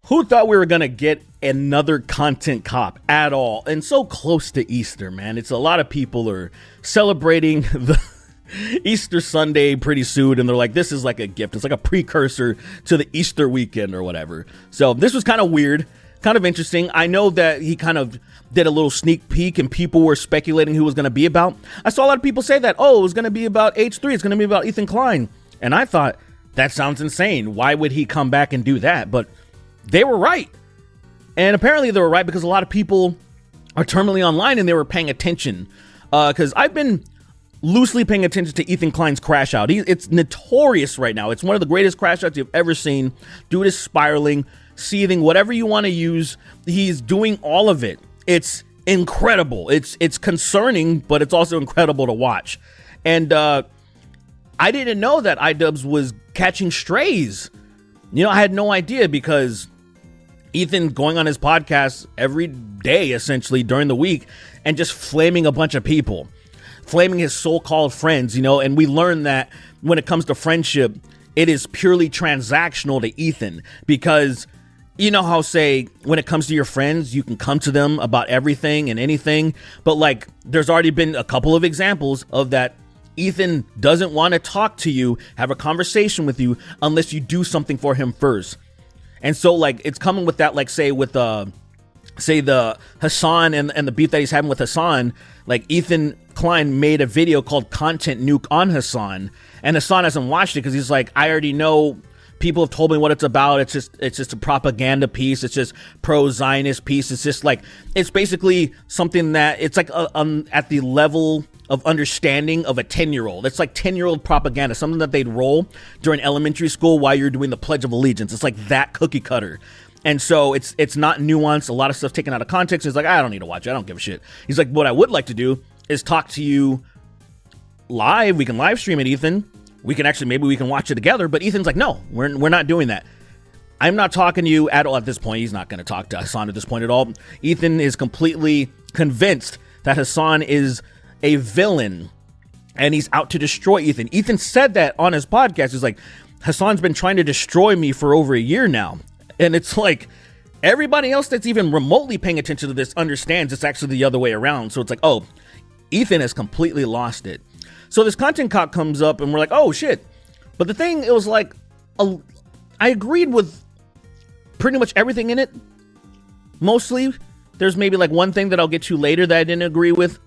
Who thought we were going to get another content cop at all? And so close to Easter, man. It's a lot of people are celebrating the Easter Sunday pretty soon. And they're like, this is like a gift. It's like a precursor to the Easter weekend or whatever. So this was kind of weird, kind of interesting. I know that he kind of did a little sneak peek and people were speculating who it was going to be about. I saw a lot of people say that, oh, it was going to be about H3. It's going to be about Ethan Klein. And I thought, that sounds insane. Why would he come back and do that? But they were right. And apparently they were right because a lot of people are terminally online and they were paying attention. Because I've been loosely paying attention to Ethan Klein's crash out. It's notorious right now. It's one of the greatest crash outs you've ever seen. Dude is spiraling, seething, whatever you want to use. He's doing all of it. It's incredible. It's concerning, but it's also incredible to watch. And I didn't know that Idubbbz was catching strays. You know, I had no idea because Ethan going on his podcast every day, essentially, during the week and just flaming a bunch of people, flaming his so-called friends, you know, and we learned that when it comes to friendship, it is purely transactional to Ethan because you know how, say, when it comes to your friends, you can come to them about everything and anything, but like there's already been a couple of examples of that. Ethan doesn't want to talk to you, have a conversation with you unless you do something for him first. And so like it's coming with that, like say with the Hasan and the beef that he's having with Hasan. Like Ethan Klein made a video called Content Nuke on Hasan, and Hasan hasn't watched it because he's like, I already know. People have told me what it's about. It's just a propaganda piece. It's just pro-Zionist piece. It's just like, it's basically something that it's like at the level of understanding of a 10-year-old. It's like 10-year-old propaganda, something that they'd roll during elementary school while you're doing the Pledge of Allegiance. It's like that cookie cutter. And so it's not nuanced. A lot of stuff taken out of context. He's like, I don't need to watch it. I don't give a shit. He's like, what I would like to do is talk to you live. We can live stream it, Ethan. We can actually, maybe we can watch it together. But Ethan's like, no, we're not doing that. I'm not talking to you at all at this point. He's not going to talk to Hasan at this point at all. Ethan is completely convinced that Hasan is a villain and he's out to destroy Ethan. Ethan said that on his podcast. He's like, Hasan's been trying to destroy me for over a year now. And it's like, everybody else that's even remotely paying attention to this understands it's actually the other way around. So it's like, oh, Ethan has completely lost it. So this content cop comes up and we're like, oh shit. But the thing, it was like, I agreed with pretty much everything in it. Mostly. There's maybe like one thing that I'll get to later that I didn't agree with.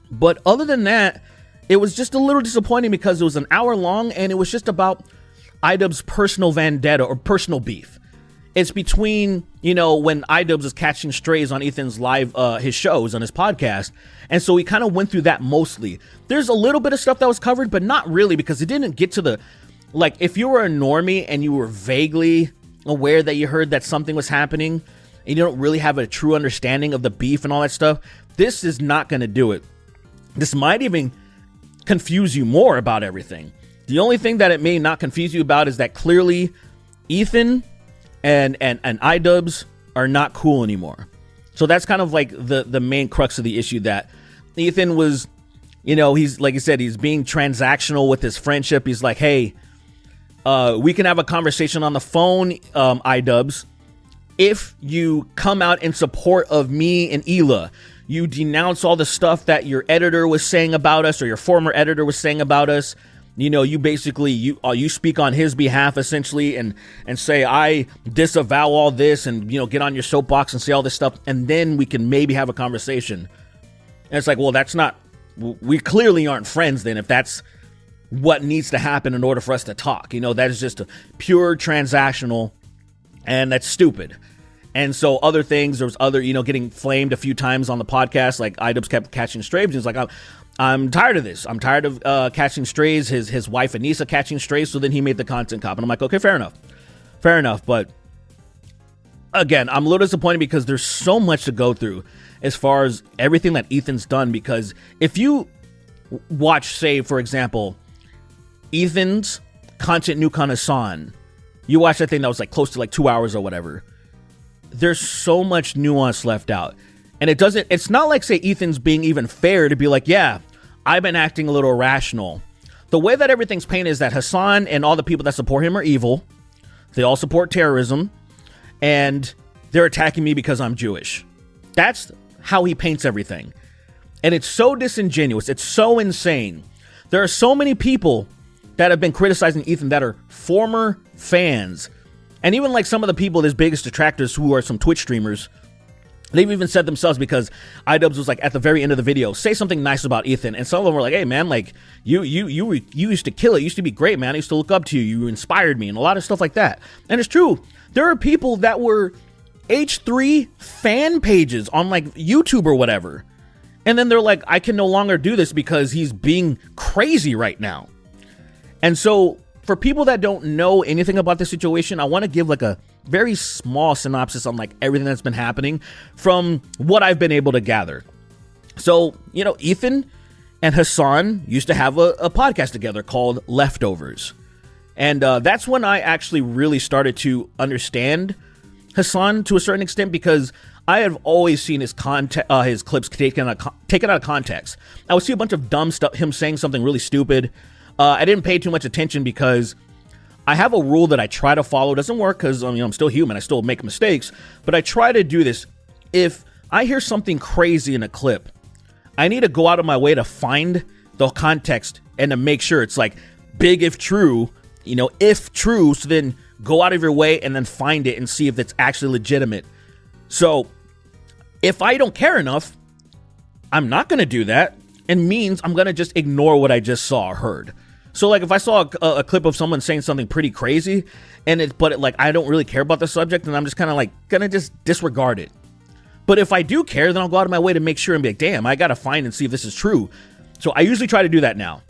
But other than that, it was just a little disappointing because it was an hour long and it was just about Idubbbz's personal vendetta or personal beef. It's between, you know, when Idubbbz is catching strays on Ethan's live, his shows on his podcast. And so we kind of went through that mostly. There's a little bit of stuff that was covered, but not really because it didn't get to the, like, if you were a normie and you were vaguely aware that you heard that something was happening and you don't really have a true understanding of the beef and all that stuff, this is not going to do it. This might even confuse you more about everything. The only thing that it may not confuse you about is that clearly Ethan and Idubbbz are not cool anymore. So that's kind of like the main crux of the issue, that Ethan was, you know, he's, like I said, he's being transactional with his friendship. He's like, hey, we can have a conversation on the phone, Idubbbz, if you come out in support of me and Hila. You denounce all the stuff that your editor was saying about us or your former editor was saying about us. You know, you basically, you speak on his behalf essentially and say, I disavow all this, and, you know, get on your soapbox and say all this stuff. And then we can maybe have a conversation. And it's like, well, that's not, we clearly aren't friends then if that's what needs to happen in order for us to talk. You know, that is just a pure transactional, and that's stupid. And so other things, there was other, you know, getting flamed a few times on the podcast. Like Idubbbz kept catching strays. He's like, I'm tired of this. I'm tired of catching strays. His wife Anissa catching strays. So then he made the content cop. And I'm like, okay, fair enough. But again, I'm a little disappointed because there's so much to go through as far as everything that Ethan's done. Because if you watch, say, for example, Ethan's Content Nuke on Hasan, you watch that thing that was like close to like 2 hours or whatever. There's so much nuance left out. And it's not like, say, Ethan's being even fair to be like, yeah, I've been acting a little irrational. The way that everything's painted is that Hasan and all the people that support him are evil. They all support terrorism. and they're attacking me because I'm Jewish. That's how he paints everything. And it's so disingenuous. It's so insane. There are so many people that have been criticizing Ethan that are former fans. And even like some of the people, his biggest detractors, who are some Twitch streamers, they've even said themselves, because Idubbbz was like at the very end of the video, say something nice about Ethan. And some of them were like, hey man, like you used to kill it. You used to be great, man. I used to look up to you. You inspired me, and a lot of stuff like that. And it's true. There are people that were H3 fan pages on like YouTube or whatever. And then they're like, I can no longer do this because he's being crazy right now. And so for people that don't know anything about the situation, I want to give like a very small synopsis on like everything that's been happening from what I've been able to gather. So, you know, Ethan and Hasan used to have a podcast together called Leftovers. And that's when I actually really started to understand Hasan to a certain extent, because I have always seen his clips taken out of context. I would see a bunch of dumb stuff, him saying something really stupid. I didn't pay too much attention because I have a rule that I try to follow. It doesn't work because I'm still human. I still make mistakes, but I try to do this. If I hear something crazy in a clip, I need to go out of my way to find the context and to make sure it's like big if true, if true. So then go out of your way and then find it and see if it's actually legitimate. So if I don't care enough, I'm not going to do that. It means I'm going to just ignore what I just saw or heard. So like if I saw a clip of someone saying something pretty crazy but I don't really care about the subject, and I'm just kind of like going to just disregard it. But if I do care, then I'll go out of my way to make sure and be like, damn, I got to find and see if this is true. So I usually try to do that now.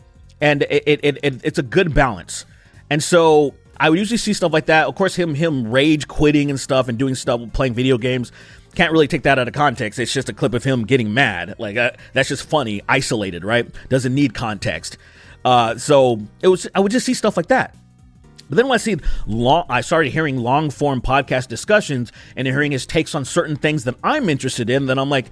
And it's a good balance. And so I would usually see stuff like that. Of course, him rage quitting and stuff and doing stuff, playing video games. Can't really take that out of context. It's just a clip of him getting mad. Like that's just funny, isolated, right? Doesn't need context. So I would just see stuff like that. But then when I started hearing long form podcast discussions and hearing his takes on certain things that I'm interested in, then I'm like,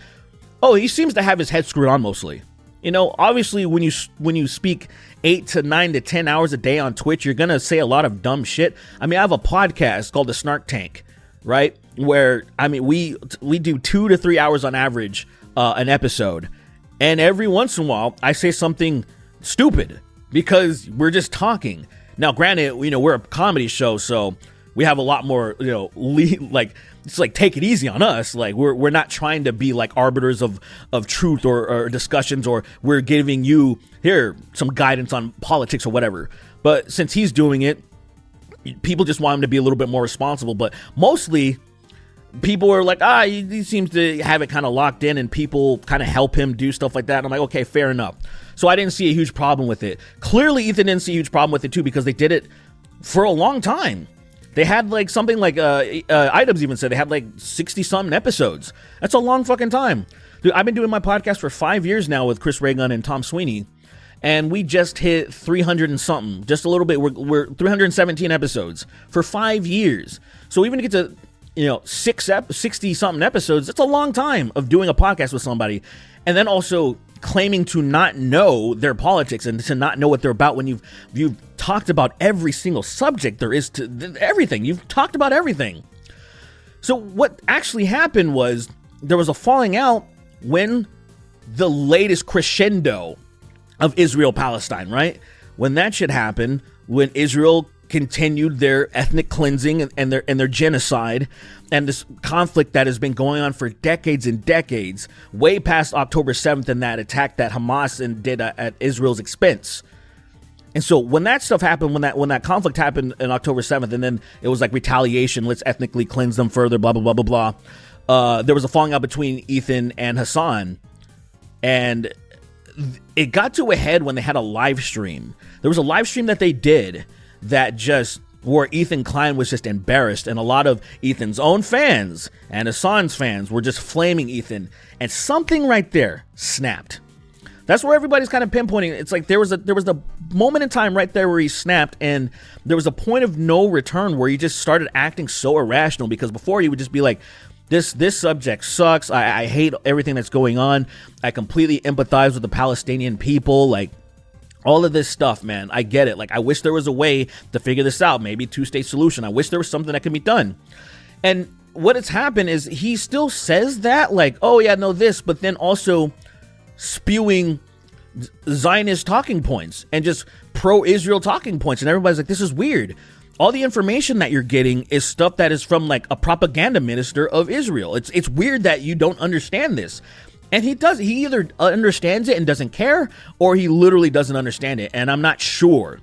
oh, he seems to have his head screwed on mostly. Obviously when you speak 8 to 9 to 10 hours a day on Twitch, you're going to say a lot of dumb shit. I mean, I have a podcast called The Snark Tank, right? Where, we do 2 to 3 hours on average, an episode. And every once in a while I say something stupid because we're just talking. Now, granted, we're a comedy show, so we have a lot more, it's like, take it easy on us. Like we're not trying to be like arbiters of truth or discussions, or we're giving you here some guidance on politics or whatever. But since he's doing it, people just want him to be a little bit more responsible. But mostly people are like, he seems to have it kind of locked in, and people kind of help him do stuff like that. And I'm like, okay, fair enough. So I didn't see a huge problem with it. Clearly, Ethan didn't see a huge problem with it too, because they did it for a long time. They had like something like, Idubbbz even said they had like 60-something episodes. That's a long fucking time. Dude, I've been doing my podcast for 5 years now with Chris Reagan and Tom Sweeney, and we just hit 300 and something, just a little bit. We're 317 episodes for 5 years. So even to get to 60-something episodes, that's a long time of doing a podcast with somebody. And then also claiming to not know their politics and to not know what they're about when you've talked about every single subject there is to everything. You've talked about everything. So what actually happened was there was a falling out when the latest crescendo of Israel-Palestine, right? When that shit happened, when Israel continued their ethnic cleansing and their genocide and this conflict that has been going on for decades and decades, way past October 7th and that attack that Hamas did at Israel's expense. And so when that stuff happened, when that conflict happened on October 7th, and then it was like retaliation, let's ethnically cleanse them further, blah, blah, blah, blah, blah. There was a falling out between Ethan and Hasan, and it got to a head when they had a live stream. There was a live stream that they did that just where Ethan Klein was just embarrassed, and a lot of Ethan's own fans and Hasan's fans were just flaming Ethan, and something right there snapped. That's where everybody's kind of pinpointing. It's like there was a moment in time right there where he snapped, and there was a point of no return where he just started acting so irrational, because before he would just be like, this subject sucks. I hate everything that's going on. I completely empathize with the Palestinian people. Like, all of this stuff, man, I get it. Like, I wish there was a way to figure this out. Maybe two-state solution. I wish there was something that could be done. And what has happened is he still says that, like, oh yeah, no this, but then also spewing Zionist talking points and just pro-Israel talking points. And everybody's like, this is weird. All the information that you're getting is stuff that is from like a propaganda minister of Israel. It's weird that you don't understand this. And he either understands it and doesn't care, or he literally doesn't understand it. And I'm not sure.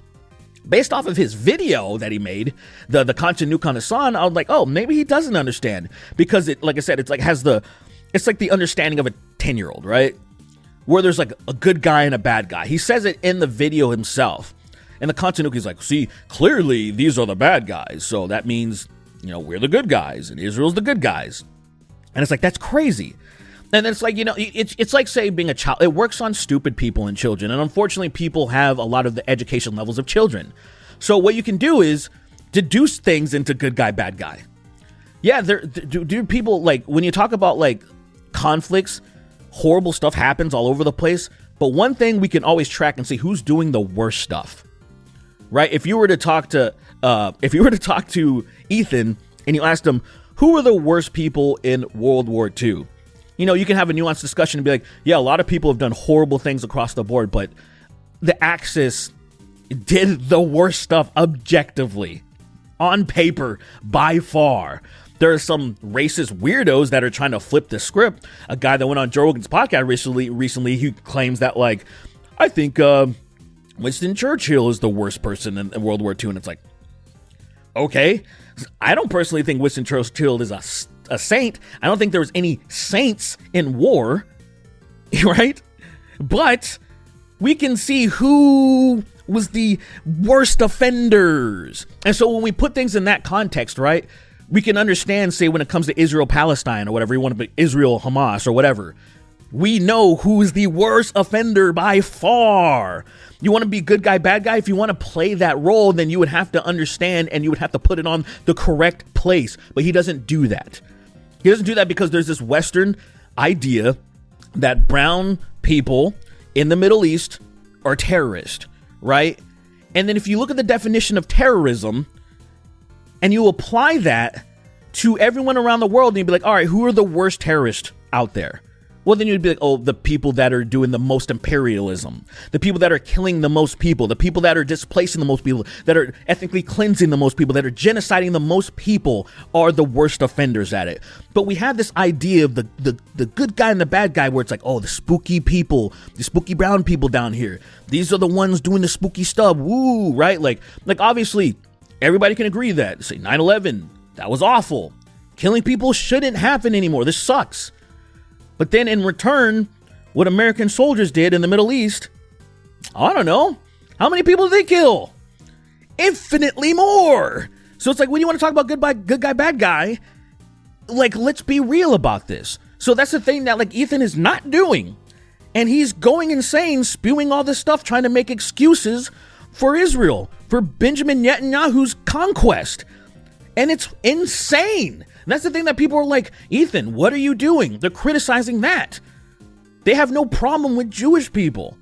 Based off of his video that he made, the Content Nuke on Hasan, I was like, oh, maybe he doesn't understand. Because it, like I said, it's like the understanding of a 10-year-old, right? Where there's like a good guy and a bad guy. He says it in the video himself. And the Content Nuke is like, see, clearly these are the bad guys. So that means, we're the good guys and Israel's the good guys. And it's like, that's crazy. And then it's like, it's like, say, being a child. It works on stupid people and children. And unfortunately, people have a lot of the education levels of children. So what you can do is deduce things into good guy, bad guy. Yeah, do people, like, when you talk about, like, conflicts, horrible stuff happens all over the place. But one thing we can always track and see who's doing the worst stuff, right? If you were to talk to Ethan and you asked him, who are the worst people in World War II? You can have a nuanced discussion and be like, yeah, a lot of people have done horrible things across the board, but the Axis did the worst stuff objectively, on paper, by far. There are some racist weirdos that are trying to flip the script. A guy that went on Joe Rogan's podcast recently, he claims that, like, I think Winston Churchill is the worst person in World War II. And it's like, okay, I don't personally think Winston Churchill is a saint. I don't think there was any saints in war, right? But we can see who was the worst offenders. And so when we put things in that context, right, we can understand, say, when it comes to Israel-Palestine or whatever, you want to be Israel-Hamas or whatever, we know who is the worst offender by far. You want to be good guy, bad guy? If you want to play that role, then you would have to understand and you would have to put it on the correct place. But he doesn't do that. He doesn't do that because there's this Western idea that brown people in the Middle East are terrorists, right? And then if you look at the definition of terrorism and you apply that to everyone around the world, and you'd be like, all right, who are the worst terrorists out there? Well, then you'd be like, oh, the people that are doing the most imperialism, the people that are killing the most people, the people that are displacing the most people, that are ethnically cleansing the most people, that are genociding the most people are the worst offenders at it. But we have this idea of the good guy and the bad guy where it's like, oh, the spooky people, the spooky brown people down here. These are the ones doing the spooky stuff. Woo, right? Like obviously, everybody can agree that, say, 9/11, that was awful. Killing people shouldn't happen anymore. This sucks. But then in return, what American soldiers did in the Middle East, I don't know. How many people did they kill? Infinitely more. So it's like, when you want to talk about good guy, bad guy, like, let's be real about this. So that's the thing that, like, Ethan is not doing. And he's going insane, spewing all this stuff, trying to make excuses for Israel, for Benjamin Netanyahu's conquest. And it's insane. And that's the thing that people are like, Ethan, what are you doing? They're criticizing that. They have no problem with Jewish people.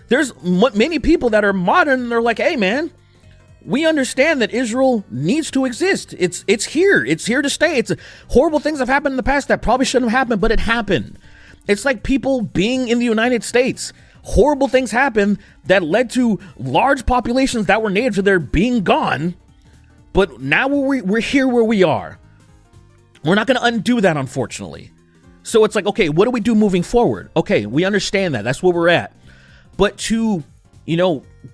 There's many people that are modern and they're like, hey, man, we understand that Israel needs to exist. It's here. It's here to stay. Horrible things have happened in the past that probably shouldn't have happened, but it happened. It's like people being in the United States. Horrible things happened that led to large populations that were native to their being gone. But now we're here where we are. We're not going to undo that, unfortunately. So it's like, okay, what do we do moving forward? Okay, we understand that. That's where we're at. But to,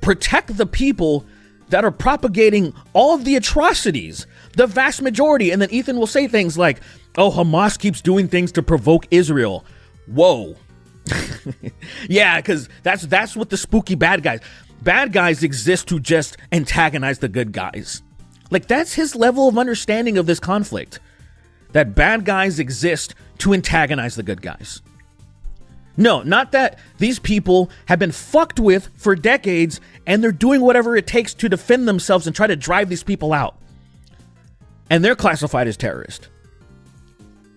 protect the people that are propagating all of the atrocities, the vast majority. And then Ethan will say things like, oh, Hamas keeps doing things to provoke Israel. Whoa. Yeah, because that's what the spooky bad guys exist to just antagonize the good guys. Like, that's his level of understanding of this conflict. That bad guys exist to antagonize the good guys. No, not that these people have been fucked with for decades and they're doing whatever it takes to defend themselves and try to drive these people out. And they're classified as terrorists.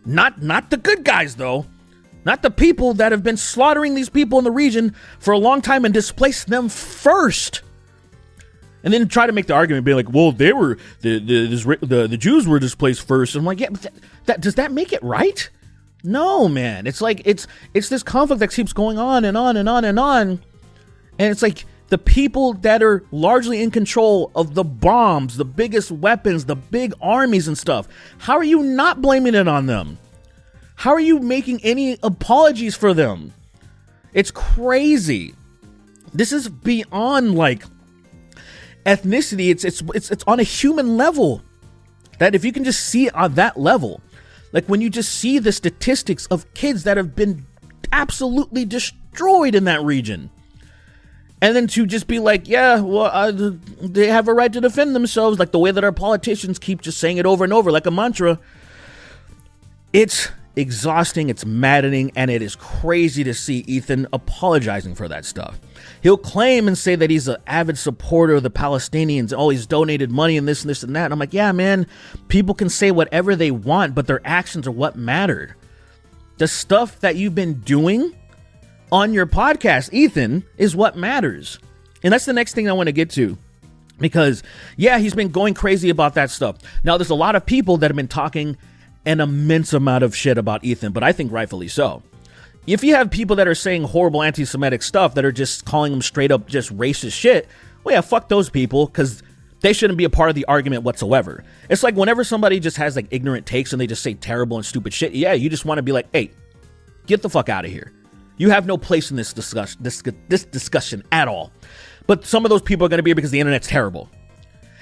Not the good guys, though. Not the people that have been slaughtering these people in the region for a long time and displaced them first. And then try to make the argument, being like, well, they were the Jews were displaced first. And I'm like, yeah, but that does that make it right? No, man. It's like it's this conflict that keeps going on and on and on and on. And it's like the people that are largely in control of the bombs, the biggest weapons, the big armies and stuff. How are you not blaming it on them? How are you making any apologies for them? It's crazy. This is beyond like ethnicity. It's on a human level. That if you can just see it on that level, like when you just see the statistics of kids that have been absolutely destroyed in that region, and then to just be like, yeah, well, they have a right to defend themselves, like the way that our politicians keep just saying it over and over like a mantra. It's exhausting, it's maddening, and it is crazy to see Ethan apologizing for that stuff. He'll claim and say that he's an avid supporter of the Palestinians, he's donated money and this and this and that. And I'm like, yeah, man, people can say whatever they want, but their actions are what matter. The stuff that you've been doing on your podcast, Ethan, is what matters. And that's the next thing I want to get to. Because, yeah, he's been going crazy about that stuff. Now, there's a lot of people that have been talking an immense amount of shit about Ethan, but I think rightfully so. If you have people that are saying horrible anti-Semitic stuff that are just calling them straight up just racist shit, well, yeah, fuck those people, because they shouldn't be a part of the argument whatsoever. It's like whenever somebody just has like ignorant takes and they just say terrible and stupid shit, yeah, you just want to be like, hey, get the fuck out of here. You have no place in this discussion at all. But some of those people are going to be here because the internet's terrible.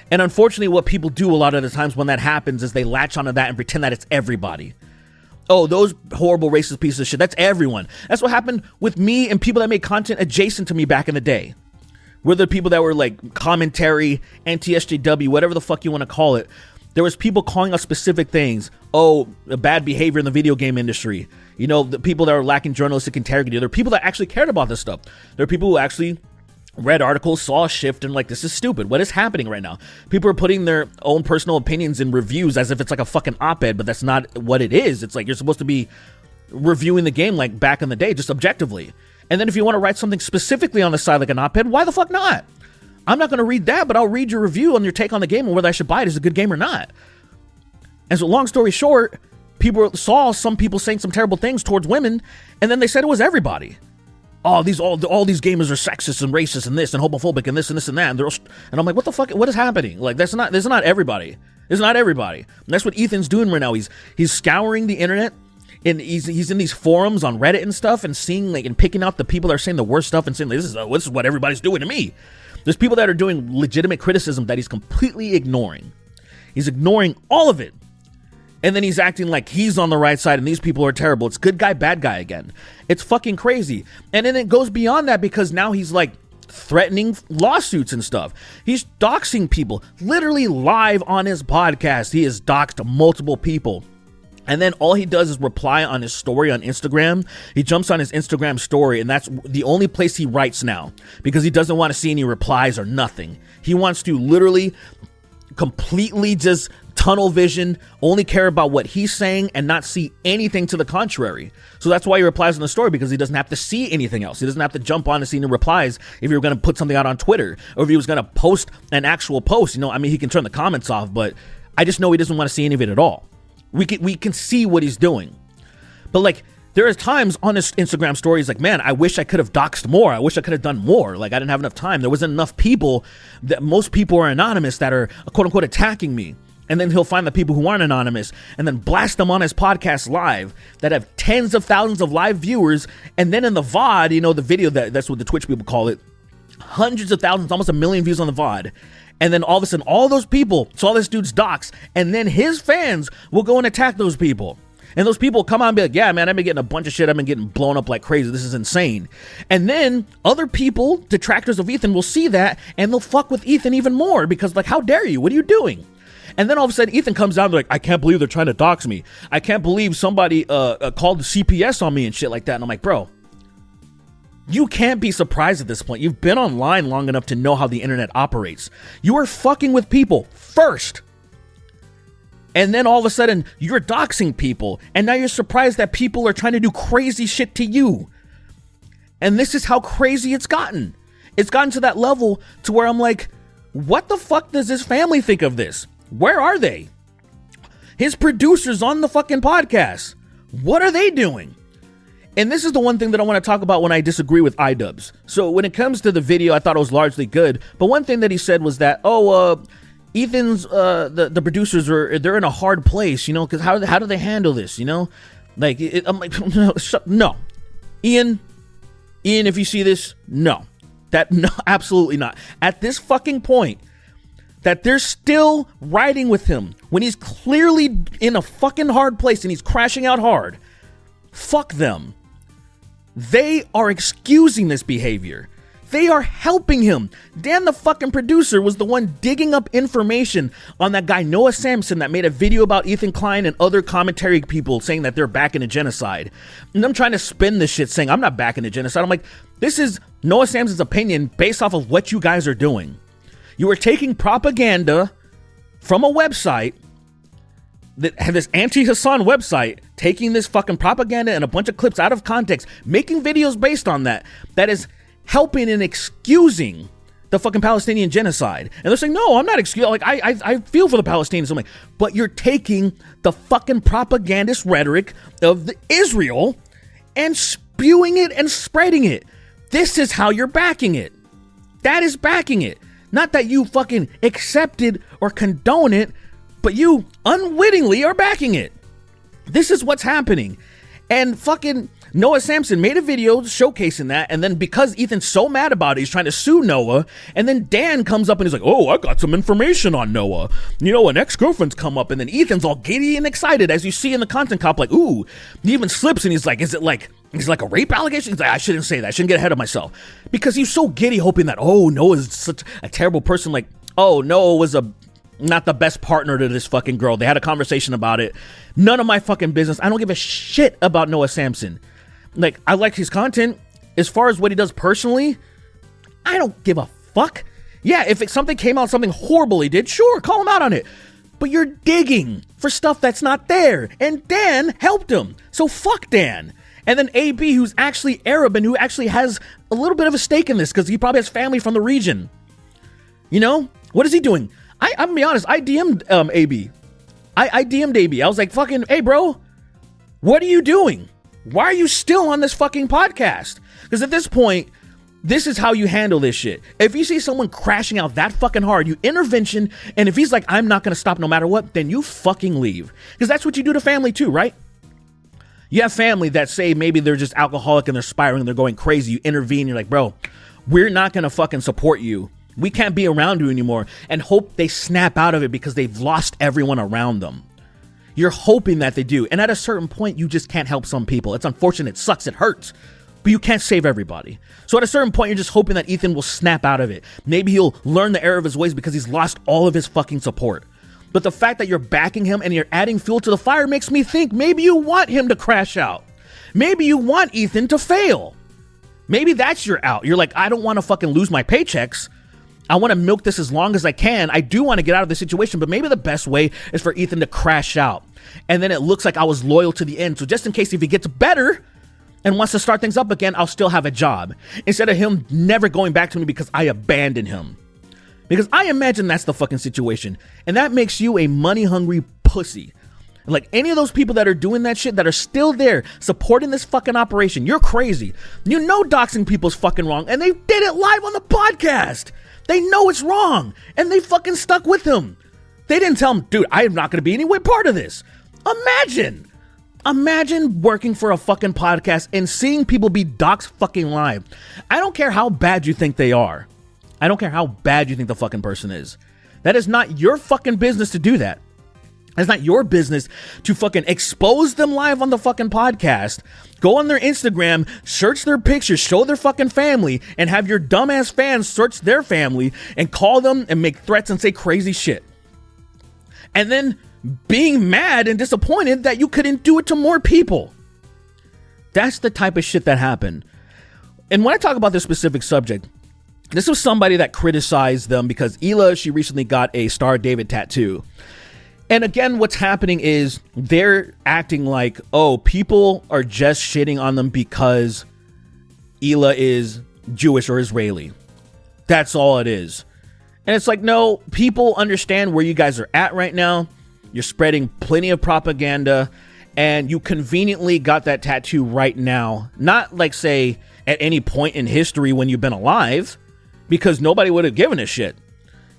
And unfortunately, what people do a lot of the times when that happens is they latch onto that and pretend that it's everybody. Oh, those horrible racist pieces of shit, that's everyone. That's what happened with me and people that made content adjacent to me back in the day. We're the people that were like commentary, anti-SJW, whatever the fuck you want to call it. There was people calling us specific things. Oh, bad behavior in the video game industry. You know, the people that are lacking journalistic integrity. There are people that actually cared about this stuff. There are people who actually read articles, saw a shift, and like, this is stupid. What is happening right now? People are putting their own personal opinions in reviews as if it's like a fucking op-ed, but that's not what it is. It's like you're supposed to be reviewing the game like back in the day, just objectively. And then if you want to write something specifically on the side like an op-ed, why the fuck not? I'm not going to read that, but I'll read your review on your take on the game and whether I should buy it is a good game or not. And so long story short, people saw some people saying some terrible things towards women, and then they said it was everybody. Oh, all these gamers are sexist and racist and this and homophobic and this and this and that. And I'm like, what the fuck? What is happening? Like, that's not everybody. It's not everybody. And that's what Ethan's doing right now. He's scouring the internet, and he's in these forums on Reddit and stuff, and seeing like and picking out the people that are saying the worst stuff and saying like, this is what everybody's doing to me. There's people that are doing legitimate criticism that he's completely ignoring. He's ignoring all of it. And then he's acting like he's on the right side and these people are terrible. It's good guy, bad guy again. It's fucking crazy. And then it goes beyond that because now he's like threatening lawsuits and stuff. He's doxing people literally live on his podcast. He has doxed multiple people. And then all he does is reply on his story on Instagram. He jumps on his Instagram story, and that's the only place he writes now because he doesn't want to see any replies or nothing. He wants to literally completely just tunnel vision, only care about what he's saying and not see anything to the contrary. So that's why he replies on the story, because he doesn't have to see anything else. He doesn't have to jump on to see any replies if you're going to put something out on Twitter or if he was going to post an actual post. You know, I mean, he can turn the comments off, but I just know he doesn't want to see any of it at all. We can see what he's doing. But like, there are times on his Instagram story, he's like, man, I wish I could have doxed more. I wish I could have done more. Like, I didn't have enough time. There wasn't enough people. That most people are anonymous that are quote unquote attacking me. And then he'll find the people who aren't anonymous and then blast them on his podcast live that have tens of thousands of live viewers. And then in the VOD, you know, the video, that's what the Twitch people call it, hundreds of thousands, almost 1 million views on the VOD. And then all of a sudden, all those people saw this dude's dox, and then his fans will go and attack those people. And those people come on and be like, yeah, man, I've been getting a bunch of shit. I've been getting blown up like crazy. This is insane. And then other people, detractors of Ethan, will see that, and they'll fuck with Ethan even more because, like, how dare you? What are you doing? And then all of a sudden, Ethan comes down, like, I can't believe they're trying to dox me. I can't believe somebody called the CPS on me and shit like that. And I'm like, bro, you can't be surprised at this point. You've been online long enough to know how the internet operates. You are fucking with people first. And then all of a sudden, you're doxing people. And now you're surprised that people are trying to do crazy shit to you. And this is how crazy it's gotten. It's gotten to that level to where I'm like, What the fuck does his family think of this? Where are they? His producers on the fucking podcast, what are they doing? And this is the one thing that I want to talk about when I disagree with Idubbbz. So when it comes to the video, I thought it was largely good. But one thing that he said was that, Ethan's, the producers they're in a hard place, you know, because how do they handle this, you know? Like, I'm like, no. Ian, if you see this, no, absolutely not. At this fucking point, that they're still riding with him when he's clearly in a fucking hard place and he's crashing out hard. Fuck them. They are excusing this behavior. They are helping him. Dan, the fucking producer, was the one digging up information on that guy, Noah Samson, that made a video about Ethan Klein and other commentary people saying that they're backing a genocide. And I'm trying to spin this shit saying I'm not backing a genocide. I'm like, this is Noah Samson's opinion based off of what you guys are doing. You are taking propaganda from a website that had this anti-Hasan website, taking this fucking propaganda and a bunch of clips out of context, making videos based on that is helping and excusing the fucking Palestinian genocide. And they're saying, no, I'm not excusing. Like, I feel for the Palestinians. I'm like, but you're taking the fucking propagandist rhetoric of Israel and spewing it and spreading it. This is how you're backing it. That is backing it. Not that you fucking accept it or condone it, but you unwittingly are backing it. This is what's happening. And fucking Noah Samson made a video showcasing that, and then because Ethan's so mad about it, he's trying to sue Noah, and then Dan comes up and he's like, oh, I got some information on Noah. You know, an ex-girlfriend's come up, and then Ethan's all giddy and excited, as you see in the content cop, like, ooh. He even slips, and he's like, is it like a rape allegation? He's like, I shouldn't say that. I shouldn't get ahead of myself. Because he's so giddy, hoping that, oh, Noah's such a terrible person. Like, oh, Noah was not the best partner to this fucking girl. They had a conversation about it. None of my fucking business. I don't give a shit about Noah Samson. Like, I like his content. As far as what he does personally, I don't give a fuck. Yeah, if something came out, something horrible he did, sure, call him out on it. But you're digging for stuff that's not there. And Dan helped him. So fuck Dan. And then AB, who's actually Arab and who actually has a little bit of a stake in this because he probably has family from the region. You know? What is he doing? I'm gonna be honest, I DM'd AB. I DM'd AB. I was like, fucking, hey, bro, what are you doing? Why are you still on this fucking podcast? Because at this point, this is how you handle this shit. If you see someone crashing out that fucking hard, you intervention, and if he's like, I'm not going to stop no matter what, then you fucking leave. Because that's what you do to family too, right? You have family that say maybe they're just alcoholic and they're spiraling, they're going crazy. You intervene, you're like, bro, we're not going to fucking support you. We can't be around you anymore, and hope they snap out of it because they've lost everyone around them. You're hoping that they do. And at a certain point, you just can't help some people. It's unfortunate. It sucks. It hurts. But you can't save everybody. So at a certain point, you're just hoping that Ethan will snap out of it. Maybe he'll learn the error of his ways because he's lost all of his fucking support. But the fact that you're backing him and you're adding fuel to the fire makes me think maybe you want him to crash out. Maybe you want Ethan to fail. Maybe that's your out. You're like, I don't want to fucking lose my paychecks. I want to milk this as long as I can. I do want to get out of the situation, but maybe the best way is for Ethan to crash out. And then it looks like I was loyal to the end. So just in case if he gets better and wants to start things up again, I'll still have a job. Instead of him never going back to me because I abandoned him. Because I imagine that's the fucking situation. And that makes you a money-hungry pussy. Like any of those people that are doing that shit, that are still there supporting this fucking operation, you're crazy. You know doxing people's fucking wrong, and they did it live on the podcast. They know it's wrong, and they fucking stuck with him. They didn't tell him, dude, I am not going to be any way part of this. Imagine working for a fucking podcast and seeing people be doxed fucking live. I don't care how bad you think they are. I don't care how bad you think the fucking person is. That is not your fucking business to do that. It's not your business to fucking expose them live on the fucking podcast, go on their Instagram, search their pictures, show their fucking family, and have your dumbass fans search their family and call them and make threats and say crazy shit. And then being mad and disappointed that you couldn't do it to more people. That's the type of shit that happened. And when I talk about this specific subject, this was somebody that criticized them because Hila, she recently got a Star of David tattoo. And again, what's happening is they're acting like, oh, people are just shitting on them because Hila is Jewish or Israeli. That's all it is. And it's like, no, people understand where you guys are at right now. You're spreading plenty of propaganda, and you conveniently got that tattoo right now. Not like, say, at any point in history when you've been alive, because nobody would have given a shit.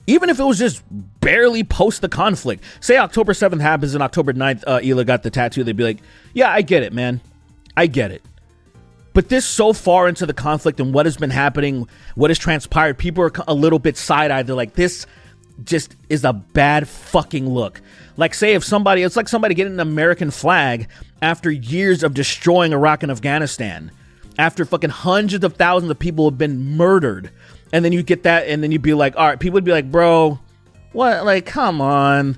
Even if it was just barely post the conflict. Say October 7th happens and October 9th, Hila got the tattoo. They'd be like, yeah, I get it, man. I get it. But this so far into the conflict and what has been happening, what has transpired, people are a little bit side-eyed. They're like, this just is a bad fucking look. Like, say if somebody, it's like somebody getting an American flag after years of destroying Iraq and Afghanistan. After fucking hundreds of thousands of people have been murdered. And then you get that, and then you'd be like, all right, people would be like, bro, what? Like, come on.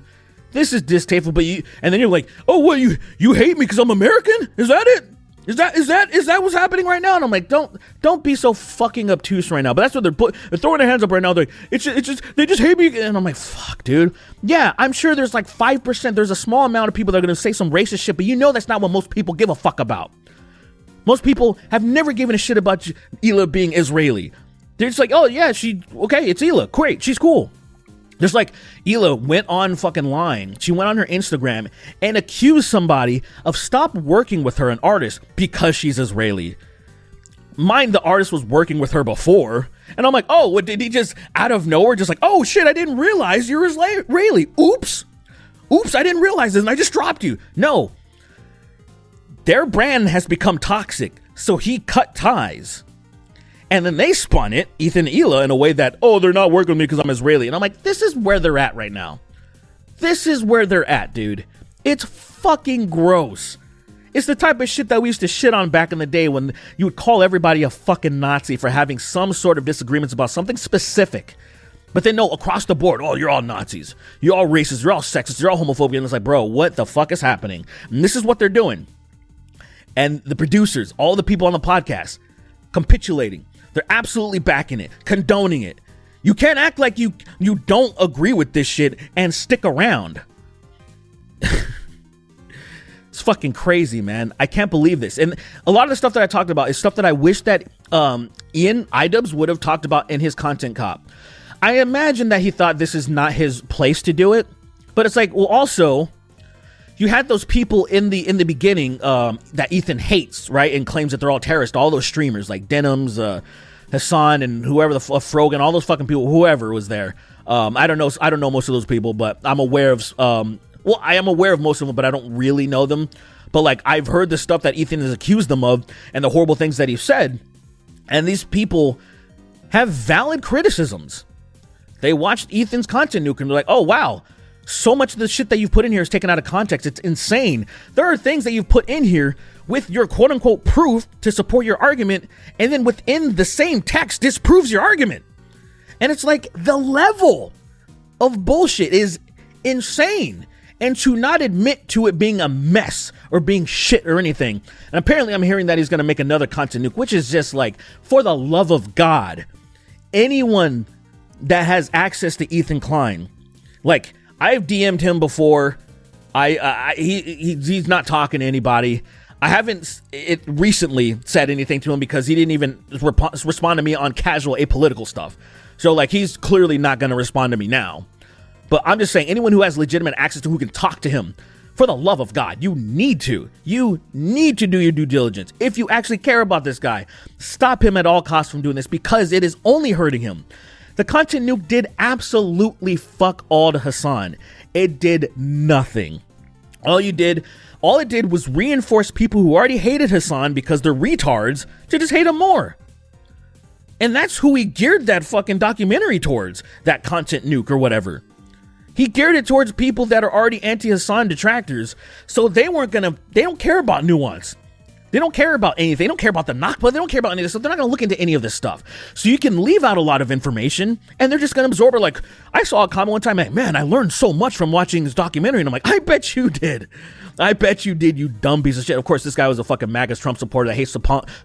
This is distasteful, but you, and then you're like, oh, what, you hate me because I'm American? Is that it? Is that what's happening right now? And I'm like, don't be so fucking obtuse right now. But that's what they're throwing their hands up right now. They're like, it's just, they just hate me. And I'm like, fuck, dude. Yeah, I'm sure there's like 5%. There's a small amount of people that are going to say some racist shit, but you know that's not what most people give a fuck about. Most people have never given a shit about Hila being Israeli. They're just like, oh yeah, it's Hila. Great, she's cool. Just like Hila went on fucking line. She went on her Instagram and accused somebody of stop working with her, an artist, because she's Israeli. Mind the artist was working with her before. And I'm like, oh, what, did he just out of nowhere just like, oh shit, I didn't realize you're Israeli. Oops, I didn't realize this and I just dropped you. No. Their brand has become toxic, so he cut ties. And then they spun it, Ethan and Hila, in a way that, oh, they're not working with me because I'm Israeli. And I'm like, this is where they're at right now. This is where they're at, dude. It's fucking gross. It's the type of shit that we used to shit on back in the day when you would call everybody a fucking Nazi for having some sort of disagreements about something specific. But then, no, across the board, oh, you're all Nazis. You're all racist. You're all sexist. You're all homophobic. And it's like, bro, what the fuck is happening? And this is what they're doing. And the producers, all the people on the podcast, capitulating. They're absolutely backing it, condoning it. You can't act like you don't agree with this shit and stick around. It's fucking crazy, man. I can't believe this. And a lot of the stuff that I talked about is stuff that I wish that Idubbbz would have talked about in his content cop. I imagine that he thought this is not his place to do it. But it's like, well, also, you had those people in the beginning that Ethan hates, right? And claims that they're all terrorists. All those streamers like Denham's, Hasan, and whoever the Frogan, all those fucking people, whoever was there. I don't know most of those people, but I'm aware of. I am aware of most of them, but I don't really know them. But like, I've heard the stuff that Ethan has accused them of, and the horrible things that he said. And these people have valid criticisms. They watched Ethan's content nuke and they're like, oh wow. So much of the shit that you've put in here is taken out of context. It's insane. There are things that you've put in here with your quote unquote proof to support your argument, and then within the same text disproves your argument. And it's like, the level of bullshit is insane. And to not admit to it being a mess or being shit or anything. And apparently I'm hearing that he's going to make another content nuke, which is just like, for the love of God, anyone that has access to Ethan Klein, like, I've DM'd him before. He's not talking to anybody. I haven't recently said anything to him because he didn't even respond to me on casual apolitical stuff. So like, he's clearly not going to respond to me now. But I'm just saying, anyone who has legitimate access to who can talk to him, for the love of God, you need to do your due diligence. If you actually care about this guy, stop him at all costs from doing this, because it is only hurting him. The content nuke did absolutely fuck all to Hasan. It did nothing. All it did was reinforce people who already hated Hasan because they're retards to just hate him more. And that's who he geared that fucking documentary towards, that content nuke or whatever. He geared it towards people that are already anti-Hasan detractors, so they don't care about nuance. They don't care about anything. They don't care about the Nakba. They don't care about any of this stuff. They're not going to look into any of this stuff. So you can leave out a lot of information, and they're just going to absorb it. Like, I saw a comment one time, like, man, I learned so much from watching this documentary. And I'm like, I bet you did. I bet you did, you dumb piece of shit. Of course, this guy was a fucking MAGA Trump supporter that hates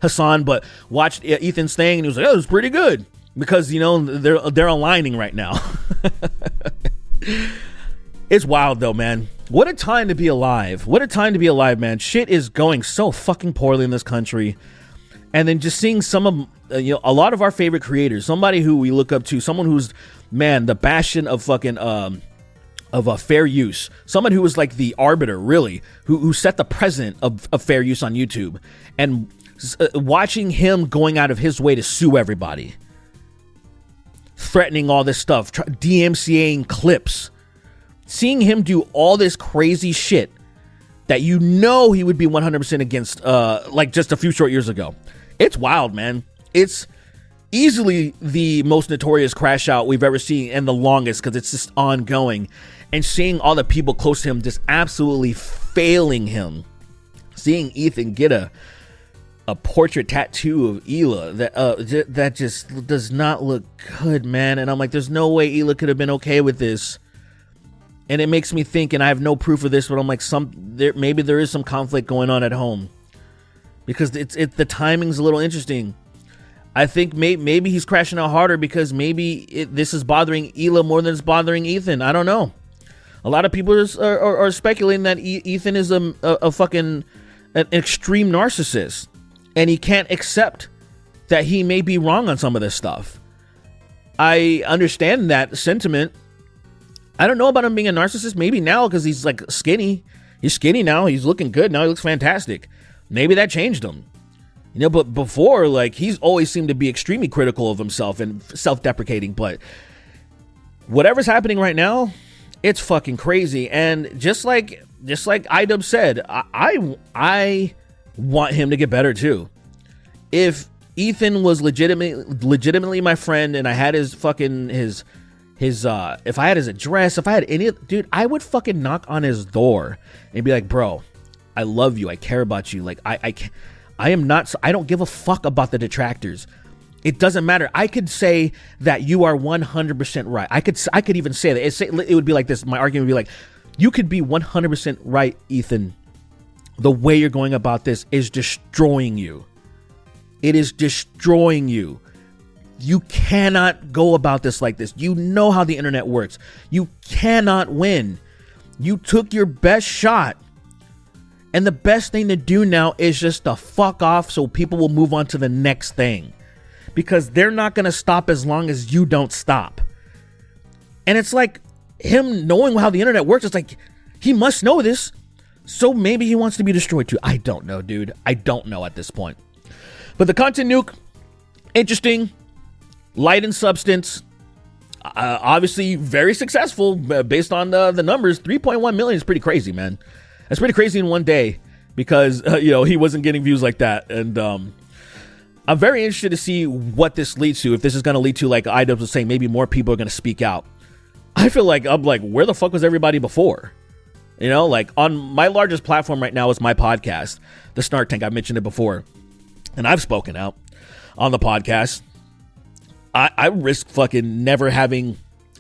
Hasan, but watched Ethan's thing, and he was like, oh, it was pretty good. Because, you know, they're aligning right now. It's wild, though, man. What a time to be alive. What a time to be alive, man. Shit is going so fucking poorly in this country. And then just seeing some of a lot of our favorite creators, somebody who we look up to, someone who's, man, the bastion of fucking of a fair use, someone who was like the arbiter, really, who set the precedent of fair use on YouTube, and watching him going out of his way to sue everybody, threatening all this stuff, DMCAing clips, seeing him do all this crazy shit that he would be 100% against, like just a few short years ago. It's wild, man. It's easily the most notorious crash out we've ever seen, and the longest, because it's just ongoing. And seeing all the people close to him just absolutely failing him. Seeing Ethan get a portrait tattoo of Hila that just does not look good, man. And I'm like, there's no way Hila could have been okay with this. And it makes me think, and I have no proof of this, but I'm like, maybe there is some conflict going on at home, because the timing's a little interesting. I think maybe he's crashing out harder because maybe this is bothering Hila more than it's bothering Ethan. I don't know. A lot of people are speculating that Ethan is a fucking an extreme narcissist, and he can't accept that he may be wrong on some of this stuff. I understand that sentiment. I don't know about him being a narcissist. Maybe now, because he's like skinny. He's skinny now. He's looking good now. He looks fantastic. Maybe that changed him. But before, like, he's always seemed to be extremely critical of himself and self-deprecating. But whatever's happening right now, it's fucking crazy. And just like Idubbbz said, I want him to get better too. If Ethan was legitimately my friend, and I had his if I had his address, if I had any, dude, I would fucking knock on his door and be like, bro, I love you, I care about you. Like, I don't give a fuck about the detractors. It doesn't matter. I could say that you are 100% right. I could even say that. It would be like this. My argument would be like, you could be 100% right, Ethan. The way you're going about this is destroying you. It is destroying you. You cannot go about this like this. You know how the internet works. You cannot win. You took your best shot. And the best thing to do now is just to fuck off so people will move on to the next thing. Because they're not going to stop as long as you don't stop. And it's like him knowing how the internet works. It's like he must know this. So maybe he wants to be destroyed too. I don't know, dude. I don't know at this point. But the content nuke, interesting, light in substance, obviously very successful based on the numbers. 3.1 million is pretty crazy, man. That's pretty crazy in one day, because he wasn't getting views like that. And I'm very interested to see what this leads to. If this is going to lead to, like Idubbbz was saying, maybe more people are going to speak out. I feel like I'm like, where the fuck was everybody before? Like on my largest platform right now is my podcast, The Snark Tank. I mentioned it before, and I've spoken out on the podcast. I risk fucking never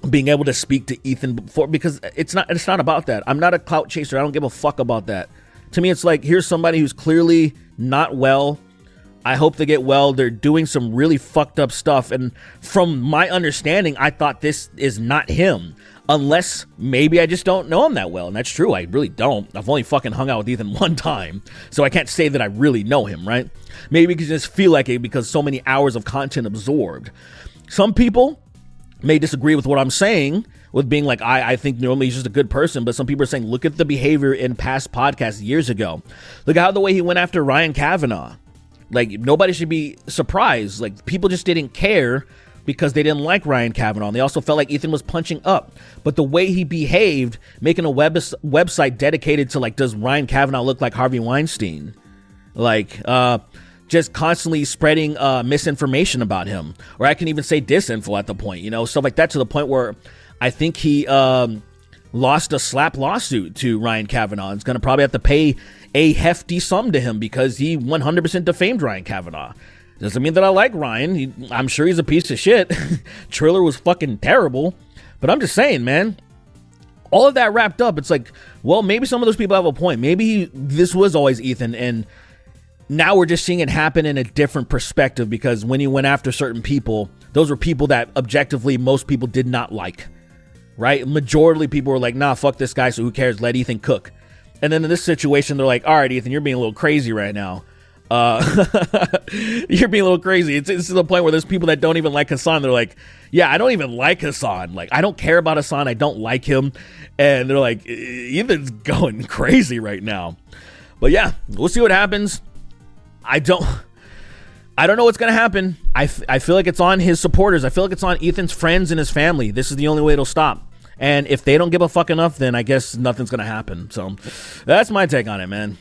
being able to speak to Ethan before, because it's not about that. I'm not a clout chaser. I don't give a fuck about that. To me, it's like, here's somebody who's clearly not well. I hope they get well. They're doing some really fucked up stuff. And from my understanding, I thought this is not him. Unless maybe I just don't know him that well. And that's true. I really don't. I've only fucking hung out with Ethan one time. So I can't say that I really know him, right? Maybe you can just feel like it because so many hours of content absorbed. Some people may disagree with what I'm saying, with being like, I think normally he's just a good person. But some people are saying, look at the behavior in past podcasts years ago. Look at how the way he went after Ryan Kavanaugh. Like, nobody should be surprised. Like, people just didn't care because they didn't like Ryan Kavanaugh. And they also felt like Ethan was punching up. But the way he behaved, making a website dedicated to, like, does Ryan Kavanaugh look like Harvey Weinstein? Like, just constantly spreading misinformation about him. Or I can even say disinfo at the point, stuff like that, to the point where I think he lost a slap lawsuit to Ryan Kavanaugh. It's going to probably have to pay a hefty sum to him because he 100% defamed Ryan Kavanaugh. Doesn't mean that I like Ryan. I'm sure he's a piece of shit. Triller was fucking terrible. But I'm just saying, man, all of that wrapped up, it's like, well, maybe some of those people have a point. Maybe this was always Ethan, and now we're just seeing it happen in a different perspective, because when he went after certain people, those were people that objectively most people did not like, right? Majority of people were like, nah, fuck this guy, so who cares? Let Ethan cook. And then in this situation, they're like, all right, Ethan, you're being a little crazy right now. You're being a little crazy. It's to the point where there's people that don't even like Hasan. They're like, yeah, I don't even like Hasan. Like, I don't care about Hasan. I don't like him. And they're like, Ethan's going crazy right now. But yeah, we'll see what happens. I don't know what's going to happen. I feel like it's on his supporters. I feel like it's on Ethan's friends and his family. This is the only way it'll stop. And if they don't give a fuck enough, then I guess nothing's going to happen. So that's my take on it, man.